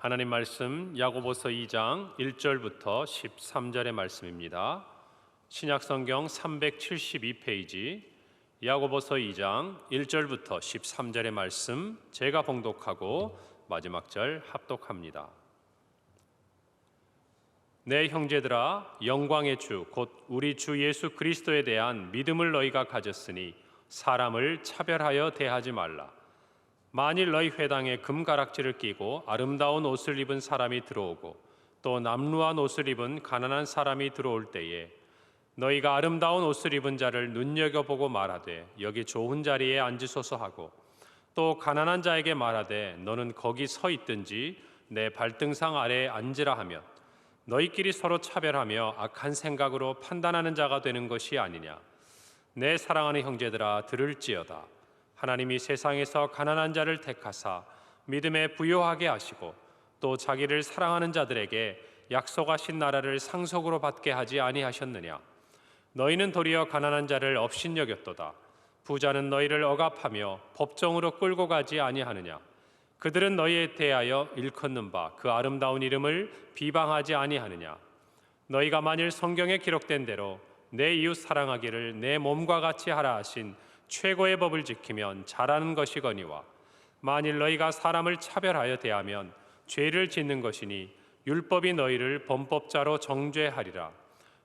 하나님 말씀 야고보서 2장 1절부터 13절의 말씀입니다. 신약성경 372페이지 야고보서 2장 1절부터 13절의 말씀 제가 봉독하고 마지막 절 합독합니다. 내 형제들아, 영광의 주 곧 우리 주 예수 그리스도에 대한 믿음을 너희가 가졌으니 사람을 차별하여 대하지 말라. 만일 너희 회당에 금가락지를 끼고 아름다운 옷을 입은 사람이 들어오고 또 남루한 옷을 입은 가난한 사람이 들어올 때에 너희가 아름다운 옷을 입은 자를 눈여겨보고 말하되 여기 좋은 자리에 앉으소서 하고 또 가난한 자에게 말하되 너는 거기 서 있든지 내 발등상 아래에 앉으라 하면 너희끼리 서로 차별하며 악한 생각으로 판단하는 자가 되는 것이 아니냐. 내 사랑하는 형제들아, 들을지어다. 하나님이 세상에서 가난한 자를 택하사 믿음에 부요하게 하시고 또 자기를 사랑하는 자들에게 약속하신 나라를 상속으로 받게 하지 아니하셨느냐. 너희는 도리어 가난한 자를 업신여겼도다. 부자는 너희를 억압하며 법정으로 끌고 가지 아니하느냐. 그들은 너희에 대하여 일컫는 바 그 아름다운 이름을 비방하지 아니하느냐. 너희가 만일 성경에 기록된 대로 내 이웃 사랑하기를 내 몸과 같이 하라 하신 최고의 법을 지키면 잘하는 것이거니와 만일 너희가 사람을 차별하여 대하면 죄를 짓는 것이니 율법이 너희를 범법자로 정죄하리라.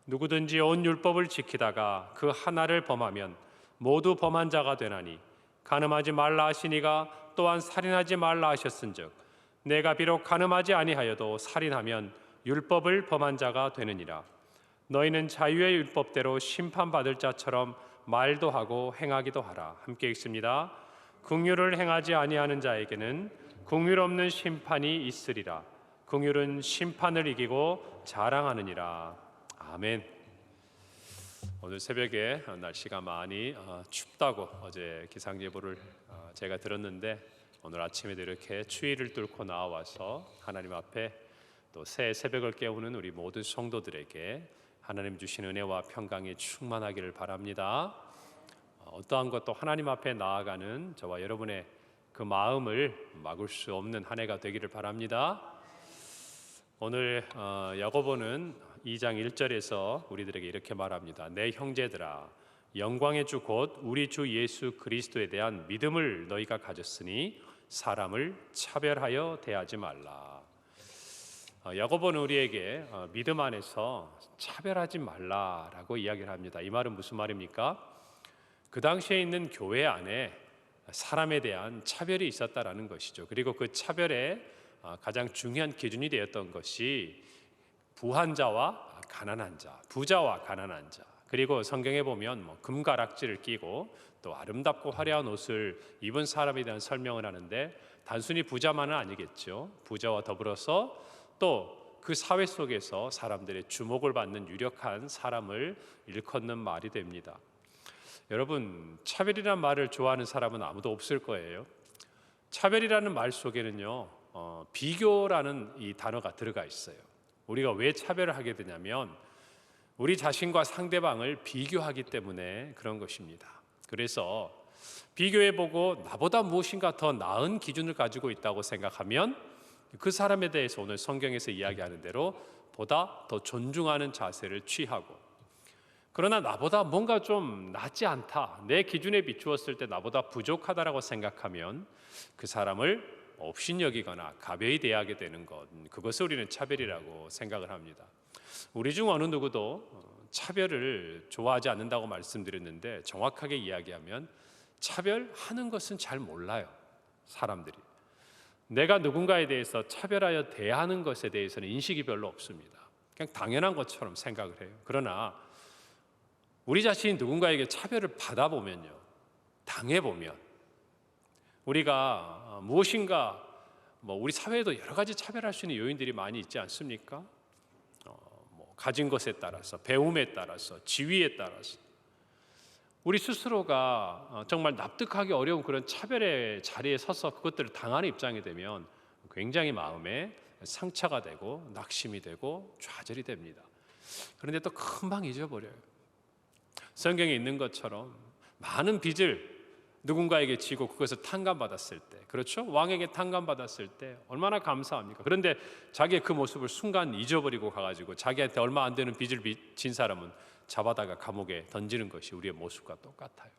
누구든지 온 율법을 지키다가 그 하나를 범하면 모두 범한 자가 되나니 간음하지 말라 하시니가 또한 살인하지 말라 하셨은즉 내가 비록 간음하지 아니하여도 살인하면 율법을 범한 자가 되느니라. 너희는 자유의 율법대로 심판받을 자처럼 말도 하고 행하기도 하라. 함께 읽습니다. 긍휼을 행하지 아니하는 자에게는 긍휼 없는 심판이 있으리라. 긍휼은 심판을 이기고 자랑하느니라. 아멘. 오늘 새벽에 날씨가 많이 춥다고 어제 기상예보를 제가 들었는데 오늘 아침에도 이렇게 추위를 뚫고 나와서 하나님 앞에 또 새 새벽을 깨우는 우리 모든 성도들에게 하나님 주신 은혜와 평강이 충만하기를 바랍니다. 어떠한 것도 하나님 앞에 나아가는 저와 여러분의 그 마음을 막을 수 없는 한 해가 되기를 바랍니다. 오늘 야고보는 2장 1절에서 우리들에게 이렇게 말합니다. 내 형제들아, 영광의 주 곧 우리 주 예수 그리스도에 대한 믿음을 너희가 가졌으니 사람을 차별하여 대하지 말라. 야고보는 우리에게 믿음 안에서 차별하지 말라라고 이야기를 합니다. 이 말은 무슨 말입니까? 그 당시에 있는 교회 안에 사람에 대한 차별이 있었다라는 것이죠. 그리고 그 차별의 가장 중요한 기준이 되었던 것이 부한 자와 가난한 자, 부자와 가난한 자. 그리고 성경에 보면 금가락지를 끼고 또 아름답고 화려한 옷을 입은 사람에 대한 설명을 하는데 단순히 부자만은 아니겠죠. 부자와 더불어서 또 그 사회 속에서 사람들의 주목을 받는 유력한 사람을 일컫는 말이 됩니다. 여러분, 차별이라는 말을 좋아하는 사람은 아무도 없을 거예요. 차별이라는 말 속에는요, 비교라는 이 단어가 들어가 있어요. 우리가 왜 차별을 하게 되냐면 우리 자신과 상대방을 비교하기 때문에 그런 것입니다. 그래서 비교해보고 나보다 무엇인가 더 나은 기준을 가지고 있다고 생각하면 그 사람에 대해서 오늘 성경에서 이야기하는 대로 보다 더 존중하는 자세를 취하고, 그러나 나보다 뭔가 좀 낫지 않다, 내 기준에 비추었을 때 나보다 부족하다라고 생각하면 그 사람을 업신여기거나 가벼이 대하게 되는 것, 그것을 우리는 차별이라고 생각을 합니다. 우리 중 어느 누구도 차별을 좋아하지 않는다고 말씀드렸는데 정확하게 이야기하면 차별하는 것은 잘 몰라요. 사람들이 내가 누군가에 대해서 차별하여 대하는 것에 대해서는 인식이 별로 없습니다. 그냥 당연한 것처럼 생각을 해요. 그러나 우리 자신이 누군가에게 차별을 받아보면요, 당해보면 우리가 무엇인가 우리 사회에도 여러 가지 차별할 수 있는 요인들이 많이 있지 않습니까? 가진 것에 따라서, 배움에 따라서, 지위에 따라서 우리 스스로가 정말 납득하기 어려운 그런 차별의 자리에 서서 그것들을 당하는 입장이 되면 굉장히 마음에 상처가 되고 낙심이 되고 좌절이 됩니다. 그런데 또 금방 잊어버려요. 성경에 있는 것처럼 많은 빚을 누군가에게 지고 그것을 탕감받았을 때, 그렇죠? 왕에게 탕감받았을 때 얼마나 감사합니까? 그런데 자기의 그 모습을 순간 잊어버리고 가가지고 자기한테 얼마 안 되는 빚을 진 사람은 잡아다가 감옥에 던지는 것이 우리의 모습과 똑같아요.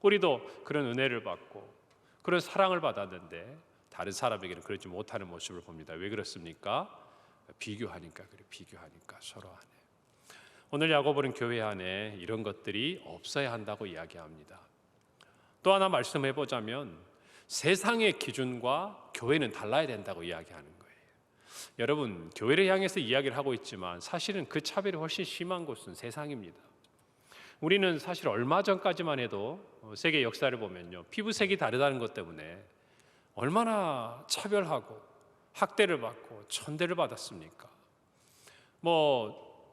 우리도 그런 은혜를 받고 그런 사랑을 받았는데 다른 사람에게는 그렇지 못하는 모습을 봅니다. 왜 그렇습니까? 비교하니까 그래. 비교하니까 서로 안에. 오늘 야고보는 교회 안에 이런 것들이 없어야 한다고 이야기합니다. 또 하나 말씀해 보자면 세상의 기준과 교회는 달라야 된다고 이야기하는 거예요. 여러분, 교회를 향해서 이야기를 하고 있지만 사실은 그 차별이 훨씬 심한 곳은 세상입니다. 우리는 사실 얼마 전까지만 해도 세계 역사를 보면요, 피부색이 다르다는 것 때문에 얼마나 차별하고 학대를 받고 천대를 받았습니까?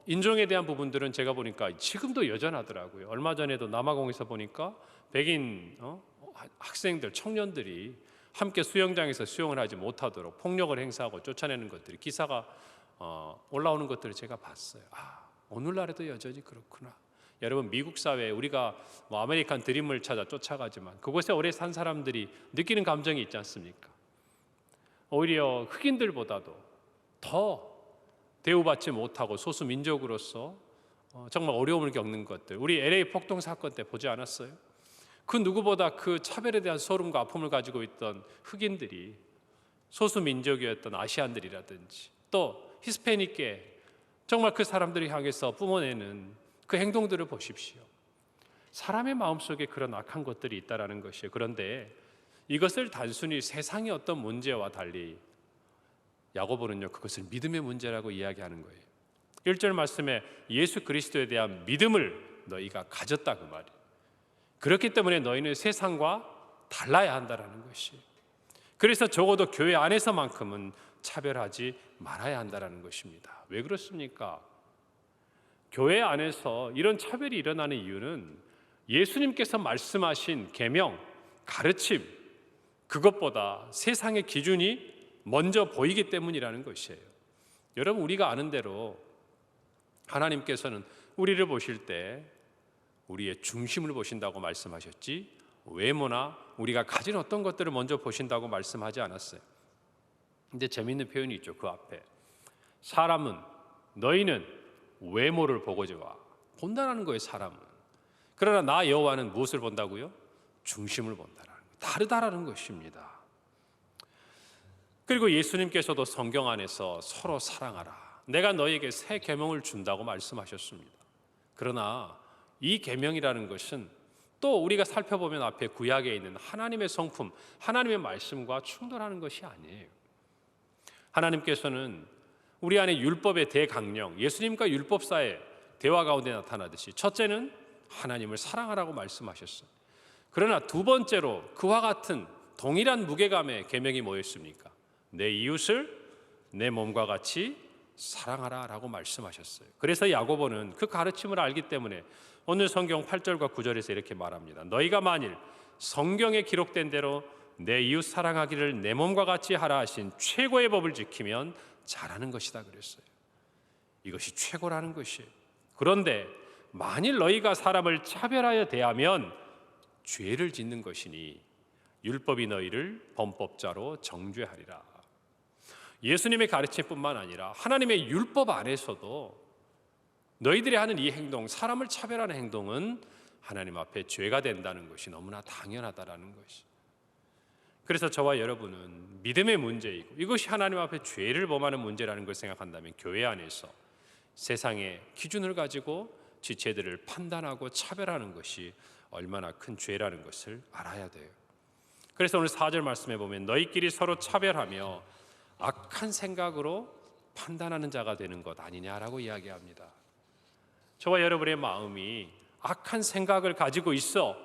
인종에 대한 부분들은 제가 보니까 지금도 여전하더라고요. 얼마 전에도 남아공에서 보니까 백인 학생들, 청년들이 함께 수영장에서 수영을 하지 못하도록 폭력을 행사하고 쫓아내는 것들이 기사가 올라오는 것들을 제가 봤어요. 오늘날에도 여전히 그렇구나. 여러분, 미국 사회에 우리가 아메리칸 드림을 찾아 쫓아가지만 그곳에 오래 산 사람들이 느끼는 감정이 있지 않습니까? 오히려 흑인들보다도 더 대우받지 못하고 소수 민족으로서 정말 어려움을 겪는 것들, 우리 LA 폭동 사건 때 보지 않았어요? 그 누구보다 그 차별에 대한 소름과 아픔을 가지고 있던 흑인들이 소수 민족이었던 아시안들이라든지 또 히스패닉계, 정말 그 사람들을 향해서 뿜어내는 그 행동들을 보십시오. 사람의 마음속에 그런 악한 것들이 있다라는 것이에요. 그런데 이것을 단순히 세상의 어떤 문제와 달리 야고보는요, 그것을 믿음의 문제라고 이야기하는 거예요. 1절 말씀에 예수 그리스도에 대한 믿음을 너희가 가졌다, 그 말이에요. 그렇기 때문에 너희는 세상과 달라야 한다라는 것이에요. 그래서 적어도 교회 안에서만큼은 차별하지 말아야 한다라는 것입니다. 왜 그렇습니까? 교회 안에서 이런 차별이 일어나는 이유는 예수님께서 말씀하신 계명, 가르침, 그것보다 세상의 기준이 먼저 보이기 때문이라는 것이에요. 여러분, 우리가 아는 대로 하나님께서는 우리를 보실 때 우리의 중심을 보신다고 말씀하셨지 외모나 우리가 가진 어떤 것들을 먼저 보신다고 말씀하지 않았어요. 근데 재미있는 표현이 있죠. 그 앞에 사람은, 너희는 외모를 보고자 본다라는 거예요. 사람은. 그러나 나 여호와는 무엇을 본다고요? 중심을 본다라는 거예요. 다르다라는 것입니다. 그리고 예수님께서도 성경 안에서 서로 사랑하라, 내가 너희에게 새 계명을 준다고 말씀하셨습니다. 그러나 이 계명이라는 것은 또 우리가 살펴보면 앞에 구약에 있는 하나님의 성품, 하나님의 말씀과 충돌하는 것이 아니에요. 하나님께서는 우리 안에 율법의 대강령, 예수님과 율법사의 대화 가운데 나타나듯이 첫째는 하나님을 사랑하라고 말씀하셨어요. 그러나 두 번째로 그와 같은 동일한 무게감의 계명이 뭐였습니까? 내 이웃을 내 몸과 같이 사랑하라 라고 말씀하셨어요. 그래서 야고보는 그 가르침을 알기 때문에 오늘 성경 8절과 9절에서 이렇게 말합니다. 너희가 만일 성경에 기록된 대로 내 이웃 사랑하기를 내 몸과 같이 하라 하신 최고의 법을 지키면 잘하는 것이다 그랬어요. 이것이 최고라는 것이에요. 그런데 만일 너희가 사람을 차별하여 대하면 죄를 짓는 것이니 율법이 너희를 범법자로 정죄하리라. 예수님의 가르침뿐만 아니라 하나님의 율법 안에서도 너희들이 하는 이 행동, 사람을 차별하는 행동은 하나님 앞에 죄가 된다는 것이 너무나 당연하다라는 것이. 그래서 저와 여러분은 믿음의 문제이고 이것이 하나님 앞에 죄를 범하는 문제라는 걸 생각한다면 교회 안에서 세상의 기준을 가지고 지체들을 판단하고 차별하는 것이 얼마나 큰 죄라는 것을 알아야 돼요. 그래서 오늘 4절 말씀해 보면 너희끼리 서로 차별하며 악한 생각으로 판단하는 자가 되는 것 아니냐라고 이야기합니다. 저와 여러분의 마음이 악한 생각을 가지고 있어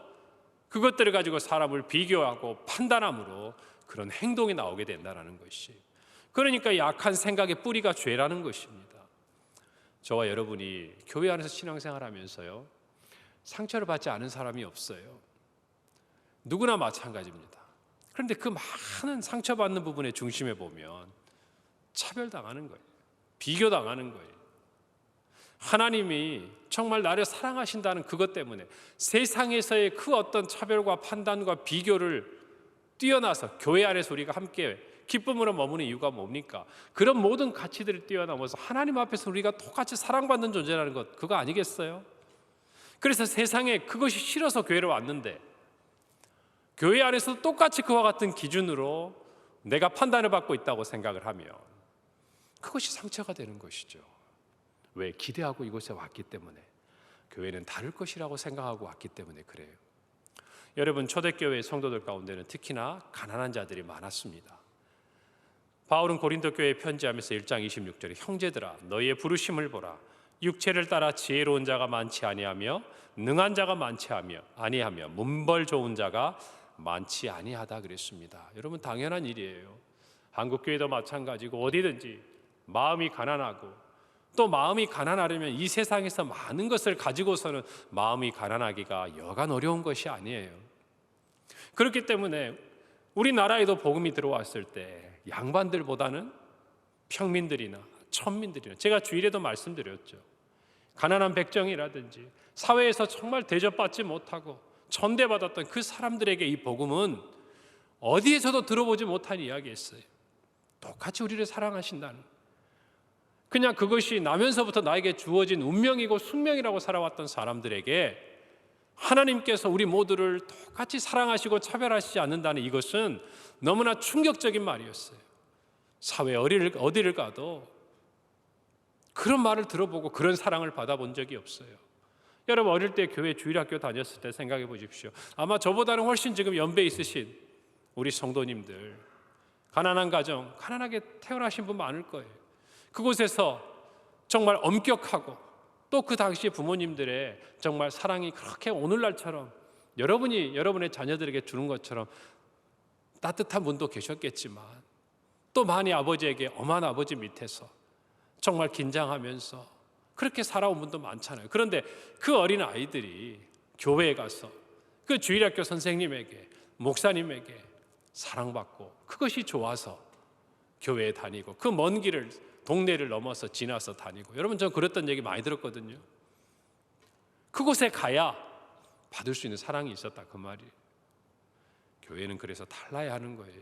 그것들을 가지고 사람을 비교하고 판단함으로 그런 행동이 나오게 된다는 것이, 그러니까 이 악한 생각의 뿌리가 죄라는 것입니다. 저와 여러분이 교회 안에서 신앙생활하면서요, 상처를 받지 않은 사람이 없어요. 누구나 마찬가지입니다. 그런데 그 많은 상처받는 부분의 중심에 보면 차별당하는 거예요. 비교당하는 거예요. 하나님이 정말 나를 사랑하신다는 그것 때문에 세상에서의 그 어떤 차별과 판단과 비교를 뛰어나서 교회 안에서 우리가 함께 기쁨으로 머무는 이유가 뭡니까? 그런 모든 가치들을 뛰어넘어서 하나님 앞에서 우리가 똑같이 사랑받는 존재라는 것, 그거 아니겠어요? 그래서 세상에 그것이 싫어서 교회로 왔는데 교회 안에서 똑같이 그와 같은 기준으로 내가 판단을 받고 있다고 생각을 하면 그것이 상처가 되는 것이죠. 왜? 기대하고 이곳에 왔기 때문에, 교회는 다를 것이라고 생각하고 왔기 때문에 그래요. 여러분, 초대교회 성도들 가운데는 특히나 가난한 자들이 많았습니다. 바울은 고린도 교회에 편지하면서 1장 26절에 형제들아 너희의 부르심을 보라. 육체를 따라 지혜로운 자가 많지 아니하며 능한 자가 많지 아니하며 문벌 좋은 자가 많지 아니하다 그랬습니다. 여러분, 당연한 일이에요. 한국 교회도 마찬가지고 어디든지 마음이 가난하고 또 마음이 가난하려면 이 세상에서 많은 것을 가지고서는 마음이 가난하기가 여간 어려운 것이 아니에요. 그렇기 때문에 우리나라에도 복음이 들어왔을 때 양반들보다는 평민들이나 천민들이나, 제가 주일에도 말씀드렸죠. 가난한 백정이라든지 사회에서 정말 대접받지 못하고 천대받았던 그 사람들에게 이 복음은 어디에서도 들어보지 못한 이야기였어요. 똑같이 우리를 사랑하신다는, 그냥 그것이 나면서부터 나에게 주어진 운명이고 숙명이라고 살아왔던 사람들에게 하나님께서 우리 모두를 똑같이 사랑하시고 차별하시지 않는다는 이것은 너무나 충격적인 말이었어요. 사회 어디를 가도 그런 말을 들어보고 그런 사랑을 받아본 적이 없어요. 여러분, 어릴 때 교회 주일학교 다녔을 때 생각해 보십시오. 아마 저보다는 훨씬 지금 연배 있으신 우리 성도님들, 가난한 가정, 가난하게 태어나신 분 많을 거예요. 그곳에서 정말 엄격하고 또 그 당시 부모님들의 정말 사랑이 그렇게 오늘날처럼 여러분이 여러분의 자녀들에게 주는 것처럼 따뜻한 분도 계셨겠지만 또 많이 아버지에게 엄한 아버지 밑에서 정말 긴장하면서 그렇게 살아온 분도 많잖아요. 그런데 그 어린 아이들이 교회에 가서 그 주일학교 선생님에게, 목사님에게 사랑받고 그것이 좋아서 교회에 다니고 그 먼 길을, 동네를 넘어서 지나서 다니고, 여러분, 저 그랬던 얘기 많이 들었거든요. 그곳에 가야 받을 수 있는 사랑이 있었다, 그 말이에요. 교회는 그래서 달라야 하는 거예요.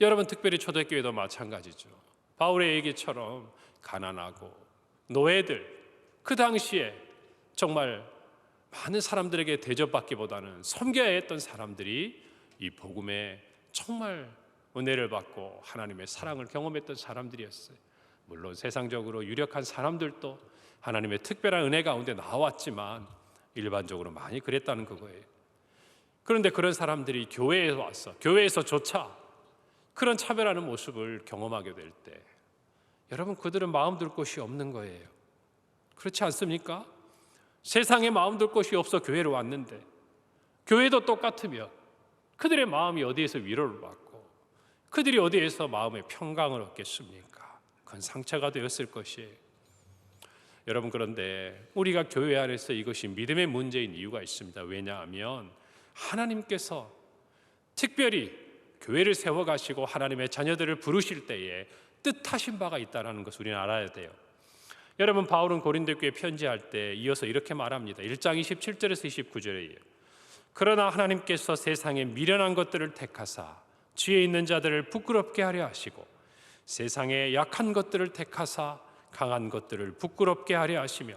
여러분, 특별히 초대교회도 마찬가지죠. 바울의 얘기처럼 가난하고 노예들, 그 당시에 정말 많은 사람들에게 대접받기보다는 섬겨야 했던 사람들이 이 복음에 정말 은혜를 받고 하나님의 사랑을 경험했던 사람들이었어요. 물론 세상적으로 유력한 사람들도 하나님의 특별한 은혜 가운데 나왔지만 일반적으로 많이 그랬다는 그거예요. 그런데 그런 사람들이 교회에 와서, 교회에서조차 그런 차별하는 모습을 경험하게 될 때, 여러분, 그들은 마음 둘 곳이 없는 거예요. 그렇지 않습니까? 세상에 마음 둘 곳이 없어 교회로 왔는데, 교회도 똑같으면 그들의 마음이 어디에서 위로를 받고 그들이 어디에서 마음의 평강을 얻겠습니까? 그건 상처가 되었을 것이에요. 여러분, 그런데 우리가 교회 안에서 이것이 믿음의 문제인 이유가 있습니다. 왜냐하면 하나님께서 특별히 교회를 세워가시고 하나님의 자녀들을 부르실 때에 뜻하신 바가 있다는 것을 우리는 알아야 돼요. 여러분, 바울은 고린도 교회에 편지할 때 이어서 이렇게 말합니다. 1장 27절에서 29절이에요. 그러나 하나님께서 세상에 미련한 것들을 택하사 지혜 있는 자들을 부끄럽게 하려 하시고 세상에 약한 것들을 택하사 강한 것들을 부끄럽게 하려 하시며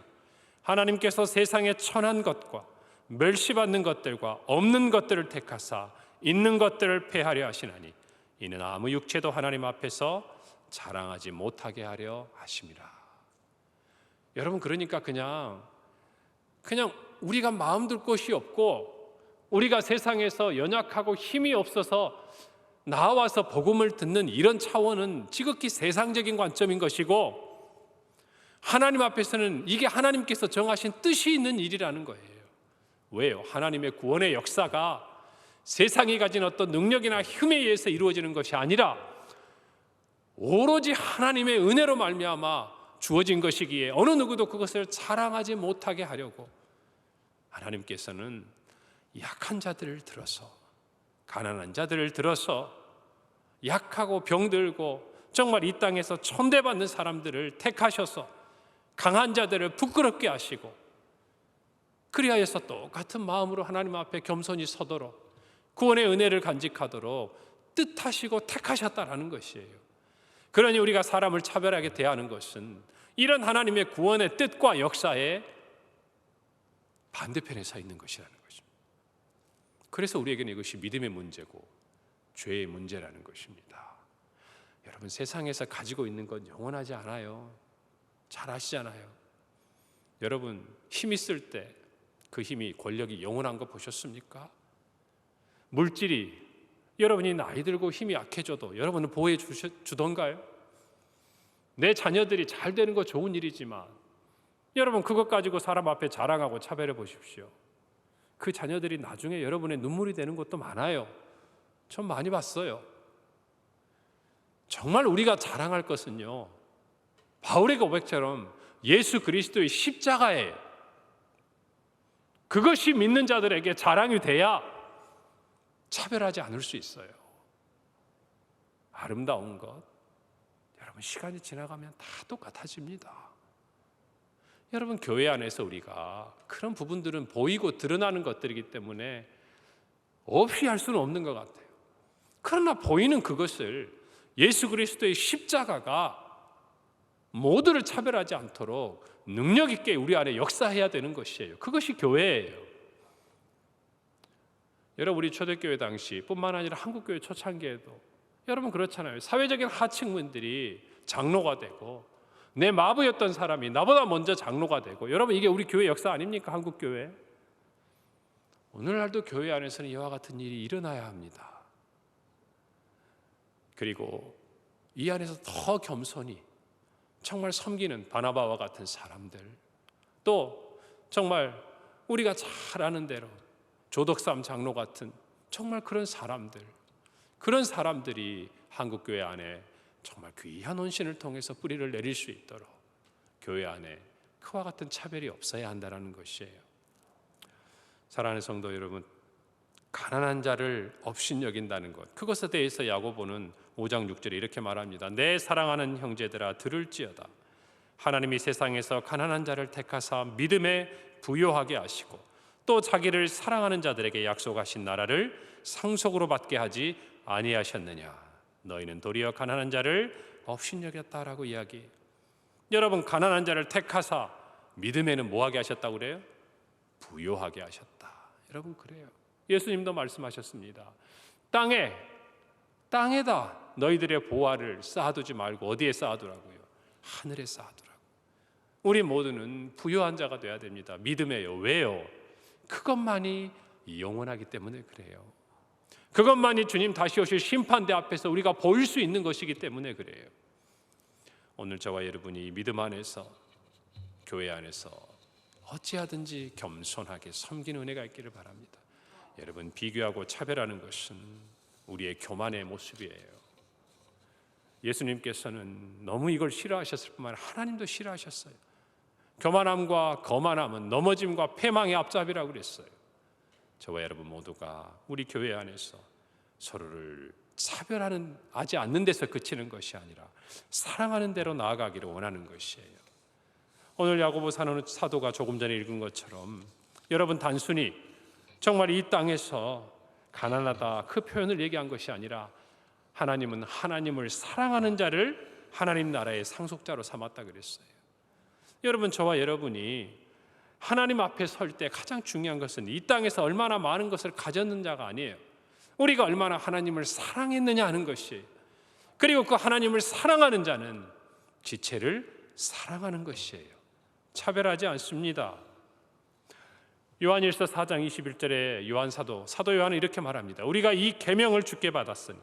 하나님께서 세상에 천한 것과 멸시받는 것들과 없는 것들을 택하사 있는 것들을 패하려 하시나니 이는 아무 육체도 하나님 앞에서 자랑하지 못하게 하려 하심이라. 여러분, 그러니까 그냥 우리가 마음 둘 곳이 없고 우리가 세상에서 연약하고 힘이 없어서 나와서 복음을 듣는 이런 차원은 지극히 세상적인 관점인 것이고, 하나님 앞에서는 이게 하나님께서 정하신 뜻이 있는 일이라는 거예요. 왜요? 하나님의 구원의 역사가 세상이 가진 어떤 능력이나 힘에 의해서 이루어지는 것이 아니라 오로지 하나님의 은혜로 말미암아 주어진 것이기에 어느 누구도 그것을 자랑하지 못하게 하려고 하나님께서는 약한 자들을 들어서, 가난한 자들을 들어서, 약하고 병들고 정말 이 땅에서 천대받는 사람들을 택하셔서 강한 자들을 부끄럽게 하시고 그리하여서 똑같은 마음으로 하나님 앞에 겸손히 서도록 구원의 은혜를 간직하도록 뜻하시고 택하셨다라는 것이에요. 그러니 우리가 사람을 차별하게 대하는 것은 이런 하나님의 구원의 뜻과 역사의 반대편에 서 있는 것이라는 것입니다. 그래서 우리에게는 이것이 믿음의 문제고 죄의 문제라는 것입니다. 여러분, 세상에서 가지고 있는 건 영원하지 않아요. 잘 아시잖아요. 여러분, 힘 있을 때 그 힘이, 권력이 영원한 거 보셨습니까? 물질이 여러분이 나이 들고 힘이 약해져도 여러분을 보호해 주던가요? 내 자녀들이 잘 되는 거 좋은 일이지만 여러분, 그것 가지고 사람 앞에 자랑하고 차별해 보십시오. 그 자녀들이 나중에 여러분의 눈물이 되는 것도 많아요. 전 많이 봤어요. 정말 우리가 자랑할 것은요, 바울의 고백처럼 예수 그리스도의 십자가예요. 그것이 믿는 자들에게 자랑이 돼야 차별하지 않을 수 있어요. 아름다운 것, 여러분, 시간이 지나가면 다 똑같아집니다. 여러분, 교회 안에서 우리가 그런 부분들은 보이고 드러나는 것들이기 때문에 없이 할 수는 없는 것 같아요. 그러나 보이는 그것을 예수 그리스도의 십자가가 모두를 차별하지 않도록 능력 있게 우리 안에 역사해야 되는 것이에요. 그것이 교회예요. 여러분, 우리 초대교회 당시 뿐만 아니라 한국교회 초창기에도 여러분 그렇잖아요. 사회적인 하층민들이 장로가 되고 내 마부였던 사람이 나보다 먼저 장로가 되고, 여러분, 이게 우리 교회 역사 아닙니까? 한국교회. 오늘날도 교회 안에서는 이와 같은 일이 일어나야 합니다. 그리고 이 안에서 더 겸손히 정말 섬기는 바나바와 같은 사람들, 또 정말 우리가 잘 아는 대로 조덕삼 장로 같은 정말 그런 사람들, 그런 사람들이 한국교회 안에 정말 귀한 헌신을 통해서 뿌리를 내릴 수 있도록 교회 안에 그와 같은 차별이 없어야 한다는 것이에요. 사랑하는 성도 여러분, 가난한 자를 업신여긴다는 것, 그것에 대해서 야고보는 5장 6절에 이렇게 말합니다. 내 사랑하는 형제들아 들을지어다. 하나님이 세상에서 가난한 자를 택하사 믿음에 부요하게 하시고 또 자기를 사랑하는 자들에게 약속하신 나라를 상속으로 받게 하지 아니하셨느냐. 너희는 도리어 가난한 자를 업신여겼다라고 이야기해요. 여러분, 가난한 자를 택하사 믿음에는 뭐하게 하셨다고 그래요? 부요하게 하셨다. 여러분, 그래요. 예수님도 말씀하셨습니다. 땅에다 너희들의 보화를 쌓아두지 말고 어디에 쌓아두라고요? 하늘에 쌓아두라고. 우리 모두는 부요한 자가 돼야 됩니다. 믿음에요. 왜요? 그것만이 영원하기 때문에 그래요. 그것만이 주님 다시 오실 심판대 앞에서 우리가 보일 수 있는 것이기 때문에 그래요. 오늘 저와 여러분이 믿음 안에서, 교회 안에서 어찌하든지 겸손하게 섬기는 은혜가 있기를 바랍니다. 여러분, 비교하고 차별하는 것은 우리의 교만의 모습이에요. 예수님께서는 너무 이걸 싫어하셨을 뿐만 아니라 하나님도 싫어하셨어요. 교만함과 거만함은 넘어짐과 패망의 앞잡이라고 그랬어요. 저와 여러분 모두가 우리 교회 안에서 서로를 차별하지 않는 데서 그치는 것이 아니라 사랑하는 대로 나아가기를 원하는 것이에요. 오늘 야고보 사도가 조금 전에 읽은 것처럼 여러분, 단순히 정말 이 땅에서 가난하다 그 표현을 얘기한 것이 아니라 하나님은 하나님을 사랑하는 자를 하나님 나라의 상속자로 삼았다 그랬어요. 여러분, 저와 여러분이 하나님 앞에 설 때 가장 중요한 것은 이 땅에서 얼마나 많은 것을 가졌느냐가 아니에요. 우리가 얼마나 하나님을 사랑했느냐 하는 것이에요. 그리고 그 하나님을 사랑하는 자는 지체를 사랑하는 것이에요. 차별하지 않습니다. 요한일서 4장 21절에 사도 요한은 이렇게 말합니다. 우리가 이 계명을 주께 받았으니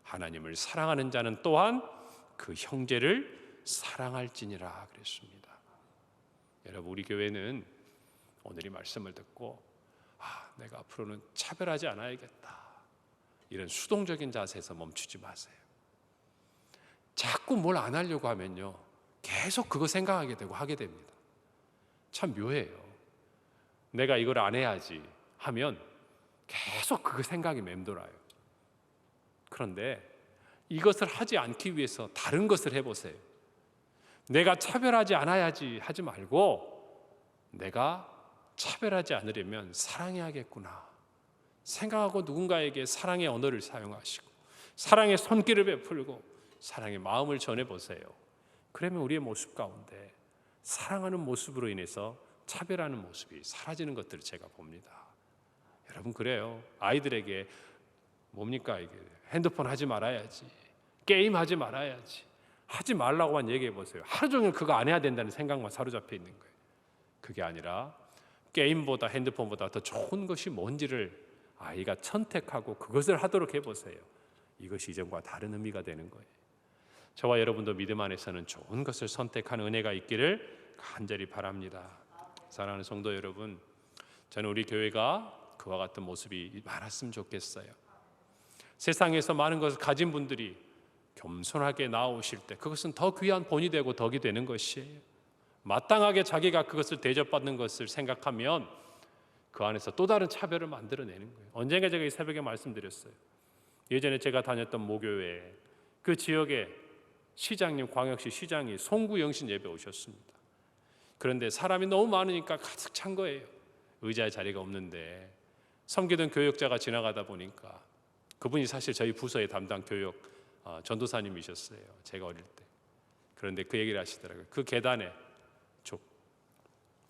하나님을 사랑하는 자는 또한 그 형제를 사랑할지니라 그랬습니다. 여러분, 우리 교회는 오늘 이 말씀을 듣고 내가 앞으로는 차별하지 않아야겠다, 이런 수동적인 자세에서 멈추지 마세요. 자꾸 뭘 안 하려고 하면요, 계속 그거 생각하게 되고 하게 됩니다. 참 묘해요. 내가 이걸 안 해야지 하면 계속 그 생각이 맴돌아요. 그런데 이것을 하지 않기 위해서 다른 것을 해보세요. 내가 차별하지 않아야지 하지 말고 내가 차별하지 않으려면 사랑해야겠구나 생각하고 누군가에게 사랑의 언어를 사용하시고 사랑의 손길을 베풀고 사랑의 마음을 전해보세요. 그러면 우리의 모습 가운데 사랑하는 모습으로 인해서 차별하는 모습이 사라지는 것들을 제가 봅니다. 여러분, 그래요. 아이들에게 뭡니까 이게, 핸드폰 하지 말아야지, 게임 하지 말아야지, 하지 말라고만 얘기해 보세요. 하루 종일 그거 안 해야 된다는 생각만 사로잡혀 있는 거예요. 그게 아니라 게임보다 핸드폰보다 더 좋은 것이 뭔지를 아이가 선택하고 그것을 하도록 해보세요. 이것이 이전과 다른 의미가 되는 거예요. 저와 여러분도 믿음 안에서는 좋은 것을 선택하는 은혜가 있기를 간절히 바랍니다. 사랑하는 성도 여러분, 저는 우리 교회가 그와 같은 모습이 많았으면 좋겠어요. 세상에서 많은 것을 가진 분들이 겸손하게 나오실 때 그것은 더 귀한 본이 되고 덕이 되는 것이에요. 마땅하게 자기가 그것을 대접받는 것을 생각하면 그 안에서 또 다른 차별을 만들어내는 거예요. 언젠가 제가 이 새벽에 말씀드렸어요. 예전에 제가 다녔던 모교회에 그 지역에 시장님, 광역시 시장이 송구영신 예배 오셨습니다. 그런데 사람이 너무 많으니까 가득 찬 거예요. 의자에 자리가 없는데 섬기던 교역자가 지나가다 보니까 그분이 사실 저희 부서의 담당 교역 전도사님이셨어요. 제가 어릴 때. 그런데 그 얘기를 하시더라고요. 그 계단에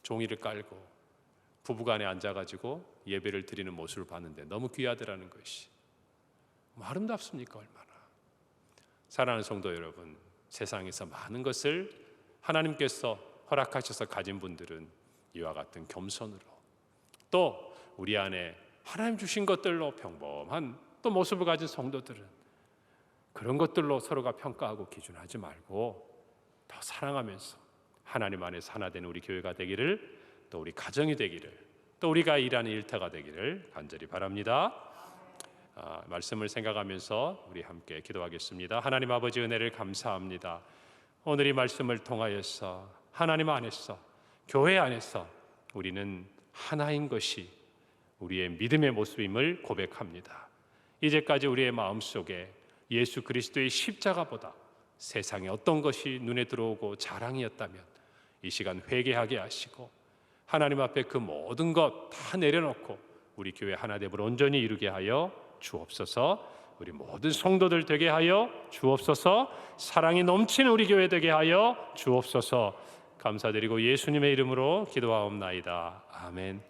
종이를 깔고 부부간에 앉아가지고 예배를 드리는 모습을 봤는데 너무 귀하더라는 것이. 아름답습니까? 얼마나. 사랑하는 성도 여러분, 세상에서 많은 것을 하나님께서 허락하셔서 가진 분들은 이와 같은 겸손으로, 또 우리 안에 하나님 주신 것들로 평범한 또 모습을 가진 성도들은 그런 것들로 서로가 평가하고 기준하지 말고 더 사랑하면서 하나님 안에서 하나 되는 우리 교회가 되기를, 또 우리 가정이 되기를, 또 우리가 일하는 일터가 되기를 간절히 바랍니다. 말씀을 생각하면서 우리 함께 기도하겠습니다. 하나님 아버지, 은혜를 감사합니다. 오늘 이 말씀을 통하여서 하나님 안에서, 교회 안에서 우리는 하나인 것이 우리의 믿음의 모습임을 고백합니다. 이제까지 우리의 마음속에 예수 그리스도의 십자가보다 세상에 어떤 것이 눈에 들어오고 자랑이었다면 이 시간 회개하게 하시고 하나님 앞에 그 모든 것 다 내려놓고 우리 교회 하나됨을 온전히 이루게 하여 주옵소서. 우리 모든 성도들 되게 하여 주옵소서. 사랑이 넘치는 우리 교회 되게 하여 주옵소서. 감사드리고 예수님의 이름으로 기도하옵나이다. 아멘.